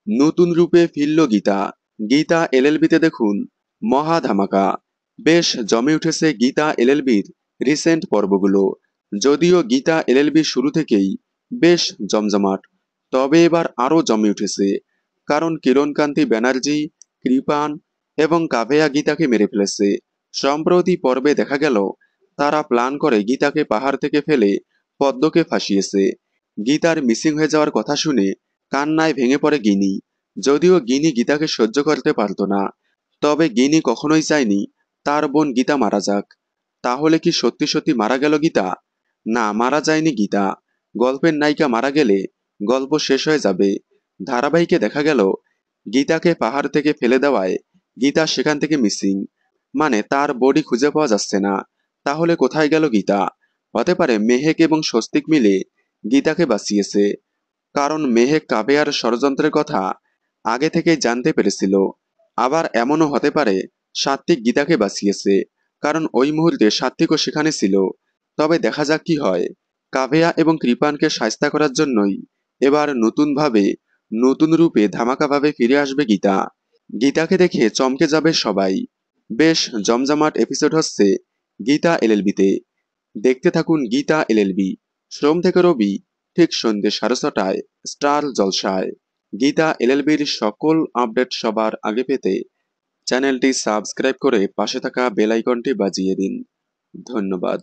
নতুন রূপে ফিরল গীতা। গীতা এলএলবিতে দেখুন মহা ধামাকা। বেশ জমে উঠেছে গীতা এলএলবির রিসেন্ট পর্বগুলো। যদিও গীতা এলএলবি শুরু থেকেই বেশ জমজমাট, তবে এবার আরও জমে উঠেছে। কারণ কিরণকান্তি ব্যানার্জি, কৃপান এবং কাভেয়া গীতাকে মেরে ফেলেছে। সম্প্রতি পর্বে দেখা গেল তারা প্ল্যান করে গীতাকে পাহাড় থেকে ফেলে পদ্মকে ফাঁসিয়েছে। গীতার মিসিং হয়ে যাওয়ার কথা শুনে কান্নায় ভেঙে পড়ে গিনি। যদিও গিনি গীতাকে সহ্য করতে পারত না, তবে গিনি কখনোই চায়নি তার বোন গীতা মারা যাক। তাহলে কি সত্যি সত্যি মারা গেল গীতা? না, মারা যায়নি গীতা। গল্পের নায়িকা মারা গেলে গল্প শেষ হয়ে যাবে। ধারাবাহিকে দেখা গেল গীতাকে পাহাড় থেকে ফেলে দেওয়ায় গীতা সেখান থেকে মিসিং, মানে তার বডি খুঁজে পাওয়া যাচ্ছে না। তাহলে কোথায় গেল গীতা? হতে পারে মেহেক এবং স্বস্তিক মিলে গীতাকে বাঁচিয়েছে। কারণ মেহেক কাবেয়ার ষড়যন্ত্রের কথা আগে থেকেই জানতে পেরেছিল। আবার এমনও হতে পারে সাত্বিক গীতাকে বাঁচিয়েছে, কারণ ওই মুহূর্তে সাত্বিকও সেখানে ছিল। তবে দেখা যাক কি হয়। কাবেয়া এবং কৃপানকে শায়েস্তা করার জন্যই এবার নতুনভাবে, নতুন রূপে ধামাকাভাবে ফিরে আসবে গীতা। গীতাকে দেখে চমকে যাবে সবাই। বেশ জমজমাট এপিসোড হচ্ছে গীতা এলএলবিতে। দেখতে থাকুন গীতা এলএলবি, সোম থেকে রবি ঠিক সন্ধ্যে 6:30টায় স্টার জলসায়। গীতা এলএলবির সকল আপডেট সবার আগে পেতে চ্যানেলটি সাবস্ক্রাইব করে পাশে থাকা বেল আইকনটি বাজিয়ে দিন। ধন্যবাদ।